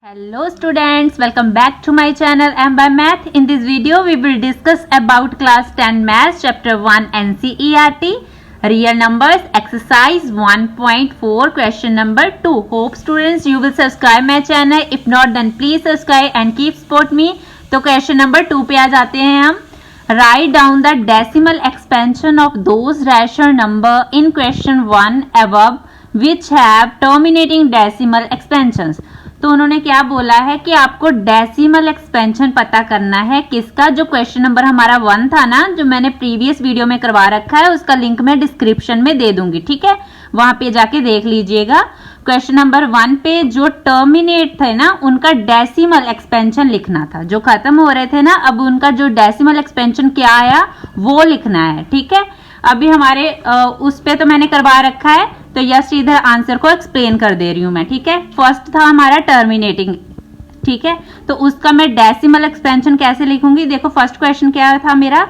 Hello students, welcome back to my channel and by math. In this video we will discuss about class 10 maths chapter 1 NCERT real numbers exercise 1.4 question number 2. Hope students you will subscribe my channel. If not then please subscribe and keep support me. तो question number 2 पे आ जाते हैं हम. Write down the decimal expansion of those rational number in question 1 above which have terminating decimal expansions. तो उन्होंने क्या बोला है कि आपको डेसिमल एक्सपेंशन पता करना है किसका. जो क्वेश्चन नंबर हमारा 1 था ना, जो मैंने प्रीवियस वीडियो में करवा रखा है, उसका लिंक मैं डिस्क्रिप्शन में दे दूंगी, ठीक है, वहां पे जाके देख लीजिएगा. क्वेश्चन नंबर 1 पे जो टर्मिनेट थे ना, उनका डेसिमल एक्सपेंशन लिखना था. जो खत्म हो रहे थे ना, अब उनका जो डेसिमल एक्सपेंशन क्या आया वो लिखना है, ठीक है. अभी हमारे उस पे तो मैंने करवा रखा है, तो यस इधर आंसर को एक्सप्लेन कर दे रही हूं मैं, ठीक है. फर्स्ट था हमारा टर्मिनेटिंग, ठीक है, तो उसका मैं डेसिमल एक्सपेंशन कैसे लिखूंगी. देखो फर्स्ट क्वेश्चन क्या था मेरा,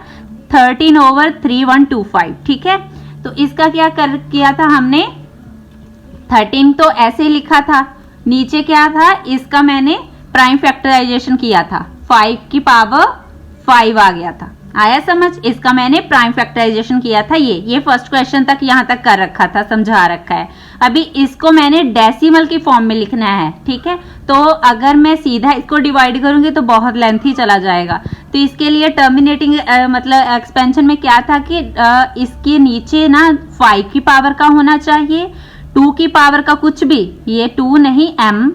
13/3125, ठीक है. तो इसका क्या किया था हमने, 13 तो ऐसे ही लिखा था, नीचे क्या था, इसका मैंने प्राइम फैक्टराइजेशन किया था, 5 की पावर 5 आ गया था. आया समझ. इसका मैंने प्राइम फैक्टराइजेशन किया था. ये फर्स्ट क्वेश्चन तक यहां तक कर रखा था, समझा रखा है. अभी इसको मैंने डेसिमल की फॉर्म में लिखना है, ठीक है. तो अगर मैं सीधा इसको डिवाइड करूंगी तो बहुत लेंथी चला जाएगा. तो इसके लिए टर्मिनेटिंग मतलब एक्सपेंशन में क्या था कि इसके नीचे ना 5 की पावर का होना चाहिए, 2 की पावर का कुछ भी, ये 2 नहीं m,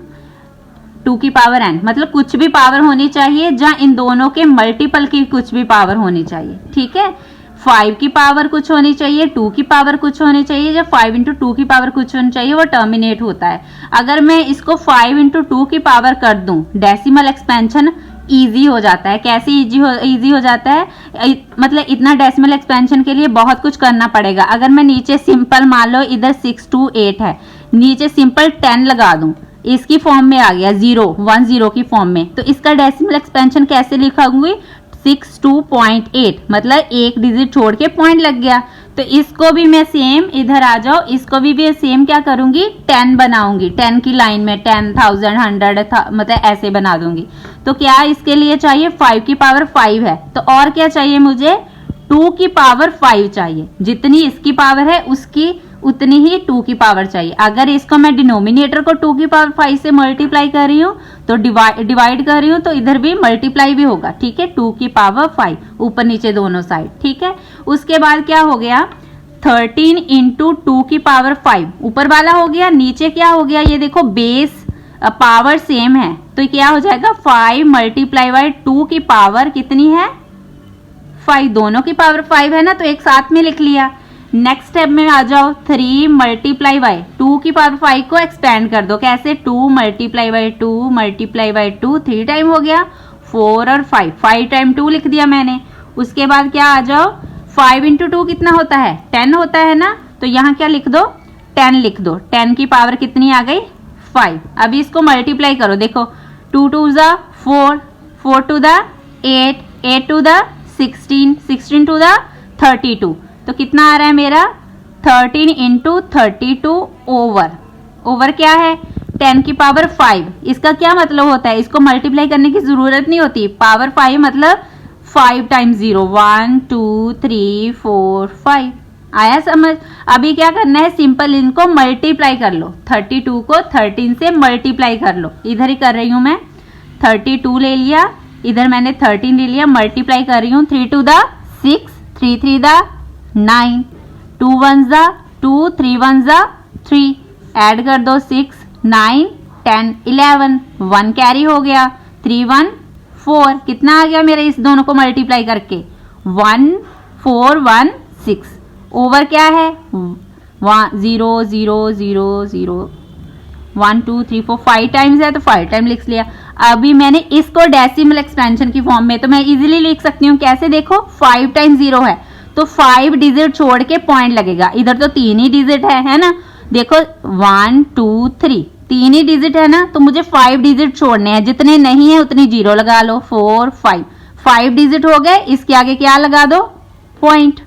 2 की पावर n, मतलब कुछ भी पावर होनी चाहिए, जहां इन दोनों के मल्टीपल की कुछ भी पावर होनी चाहिए, ठीक है. 5 की पावर कुछ होनी चाहिए, 2 की पावर कुछ होनी चाहिए, जब 5 इंटू 2 की पावर कुछ होनी चाहिए, वो टर्मिनेट होता है. अगर मैं इसको 5 इंटू 2 की पावर कर दूं, डेसिमल एक्सपेंशन इजी हो जाता है. कैसे इजी हो जाता है, मतलब इतना डेसिमल एक्सपेंशन के लिए बहुत कुछ करना पड़ेगा. अगर मैं नीचे सिंपल मान लो इधर 6 to 8 है, नीचे सिंपल 10 लगा दूं, इसकी फॉर्म में आ गया 0 की फॉर्म में, तो इसका डेसिमल एक्सपेंशन कैसे लिखाऊंगी, 6 to 0.8, मतलब एक डिजिट छोड़ के पॉइंट लग गया. तो इसको भी मैं सेम, इधर आ जाओ, इसको भी सेम क्या करूंगी, 10 बनाऊंगी, 10 की लाइन में 10,000 100 मतलब ऐसे बना दूंगी. तो क्या इसके लिए चाहिए, 5 की पावर 5 है, तो और क्या चाहिए मुझे, 2 की पावर 5 चाहिए. जितनी इसकी पावर है उसकी उतनी ही 2 की पावर चाहिए. अगर इसको मैं डिनोमिनेटर को 2 की पावर 5 से मल्टीप्लाई कर रही हूँ, तो डिवाइड कर रही हूँ, तो इधर भी मल्टीप्लाई भी होगा, ठीक है, 2 की पावर 5 ऊपर नीचे दोनों साइड, ठीक है. उसके बाद क्या हो गया, 13 इंटू 2 की पावर 5 ऊपर वाला हो गया, नीचे क्या हो गया, ये देखो बेस पावर सेम है, तो क्या हो जाएगा, 5 मल्टीप्लाई बाई 2 की पावर कितनी है, 5, दोनों की पावर 5 है ना, तो एक साथ में लिख लिया. नेक्स्ट स्टेप में आ जाओ, 3 मल्टीप्लाई बाई 2 की पावर 5 को एक्सपेंड कर दो. कैसे, 2 multiply by 2 multiply by 2, 3 time हो गया, 4 और 5 टाइम 2 लिख दिया मैंने. उसके बाद क्या आ जाओ, 5 इंटू 2 कितना होता है, 10 होता है ना, तो यहाँ क्या लिख दो, 10 लिख दो. 10 की पावर कितनी आ गई, 5. अभी इसको मल्टीप्लाई करो, देखो 2 2 ज़ा 4, 4 to the 8, 8 to the 16, 16 to the 32, तो कितना आ रहा है मेरा, 13 इंटू 32 ओवर क्या है, 10 की पावर 5. इसका क्या मतलब होता है, इसको मल्टीप्लाई करने की जरूरत नहीं होती, पावर 5 मतलब 5 टाइम्स 0, 1 2 3 4 5. आया समझ. अभी क्या करना है, सिंपल इनको मल्टीप्लाई कर लो, 32 को 13 से मल्टीप्लाई कर लो. इधर ही कर रही हूं मैं, 32 ले लिया, इधर मैंने 13 ले लिया, मल्टीप्लाई कर रही हूँ, 3 टू द 6, 3 3 द 9, 2 1 ज़ा 2, 3 1 ज़ा 3, ऐड कर दो 6 9 10 11, 1 कैरी हो गया, 3 1 4, कितना आ गया मेरे इस दोनों को मल्टीप्लाई करके, 1 4 1 6. ओवर क्या है, 0 0 0 0, 1 2 3 4 5 टाइम्स है, तो 5 टाइम लिख लिया. अभी मैंने इसको डेसिमल एक्सपेंशन की फॉर्म में, तो मैं इजीली लिख सकती हूँ. कैसे, देखो 5 टाइम्स 0 है, तो 5 डिजिट छोड़ के पॉइंट लगेगा. इधर तो 3 ही डिजिट है ना, देखो 1 2 3, 3 ही डिजिट है ना, तो मुझे 5 डिजिट छोड़ने हैं, जितने नहीं है उतनी 0 लगा लो, 4 5 डिजिट हो गए. इसके आगे क्या लगा दो, पॉइंट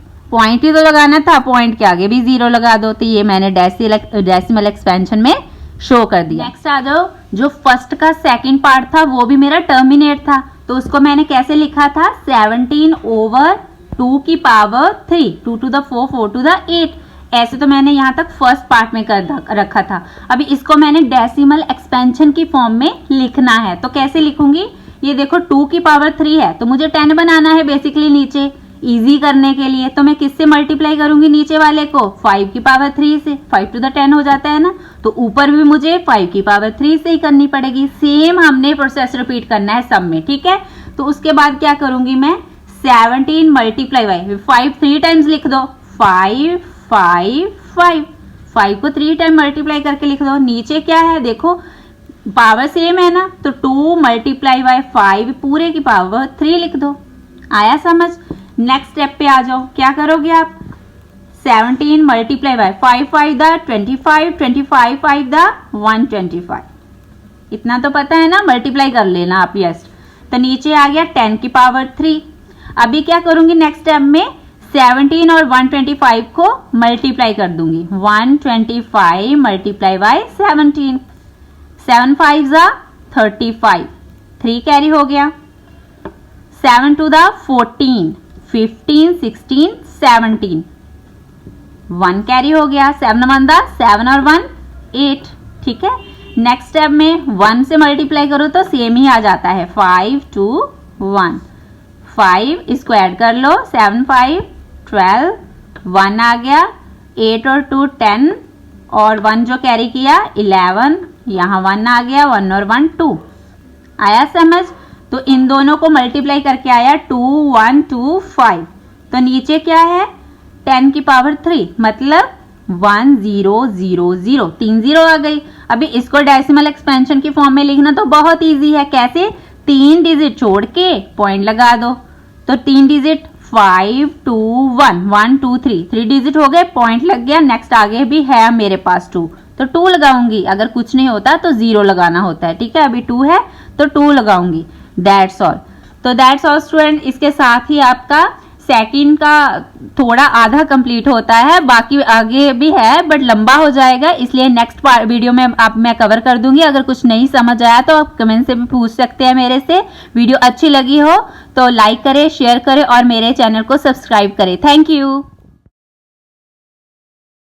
ही तो लगाना था, पॉइंट के आगे भी 0 लगा दो. तो ये मैंने डेसिमल एक्सपेंशन में शो कर दिया. नेक्स्ट आ जाओ, जो फर्स्ट का सेकंड पार्ट था वो भी मेरा टर्मिनेट था, तो उसको मैंने कैसे लिखा था 17/2 की power 3, 2 to the 4, 4 to the 8। ऐसे तो मैंने यहाँ तक फर्स्ट पार्ट में कर रखा था। अभी इसको मैंने डेसिमल एक्सपेंशन की फॉर्म में लिखना है, तो कैसे लिखूंगी, ये देखो 2 की पावर 3 है तो मुझे 10 बनाना है बेसिकली नीचे, इजी करने के लिए तो मैं किससे मल्टीप्लाई करूंगी नीचे वाले को, 5 की पावर 3 से, 5 to the 10 हो जाता है ना, तो ऊपर भी मुझे 5 की पावर 3 से ही करनी पड़ेगी। सेम हमने प्रोसेस रिपीट करना है सब में, ठीक है। तो उसके बाद क्या करूंगी मैं, 17 मल्टीप्लाई बाई 5 3 टाइम्स लिख दो, 5 5 5, 5 को 3 टाइम मल्टीप्लाई करके लिख दो। नीचे क्या है देखो, पावर सेम है ना, तो 2 मल्टीप्लाई बाई 5 पूरे की पावर 3 लिख दो। आया समझ। नेक्स्ट स्टेप पे आ जाओ, क्या करोगे आप, 17 मल्टीप्लाई बाय 5 5 द 25, 25 5 द 125, इतना तो पता है ना, मल्टीप्लाई कर लेना आप। यस, तो नीचे आ गया 10 की पावर 3। अभी क्या करूंगी नेक्स्ट स्टेप में, 17 और 125 को मल्टीप्लाई कर दूंगी, 125 मल्टीप्लाई बाय 17, 7 5 द 35, 3 कैरी हो गया, 7 to the 14, 15 16 17, 1 कैरी हो गया, 7 1 द 7 और 1 8, ठीक है। नेक्स्ट स्टेप में 1 से मल्टीप्लाई करो तो सेम ही आ जाता है, 5 2 1, 5 इसको ऐड कर लो, 7 5 12, 1 आ गया, 8 और 2 10 और 1 जो कैरी किया 11, यहाँ 1 आ गया, 1 और 1 2। आया समझ। तो इन दोनों को मल्टीप्लाई करके आया 2 1 2 5, तो नीचे क्या है 10 की पावर 3, मतलब 1 0 0 0, 3 0 आ गई। अभी इसको डेसिमल एक्सपेंशन की फॉर्म में लिखना तो बहुत इजी है, कैसे, 3 डिजिट छोड़ के पॉइंट लगा दो, तो 3 डिजिट 5 2 1 1 2 3 डिजिट हो गए, पॉइंट लग गया। नेक्स्ट आगे भी है मेरे पास 2, तो 2 लगाऊंगी, अगर कुछ नहीं होता तो 0 लगाना होता है, ठीक है। अभी 2 है तो 2 लगाऊंगी, दैट्स ऑल। तो दैट्स ऑल स्टूडेंट, इसके साथ ही आपका सेकंड का थोड़ा आधा कंप्लीट होता है, बाकी आगे भी है बट लंबा हो जाएगा, इसलिए नेक्स्ट वीडियो में मैं कवर कर दूंगी। अगर कुछ नहीं समझ आया तो आप कमेंट से भी पूछ सकते हैं मेरे से। वीडियो अच्छी लगी हो तो लाइक करें, शेयर करें और मेरे चैनल को सब्सक्राइब करें। Thank you.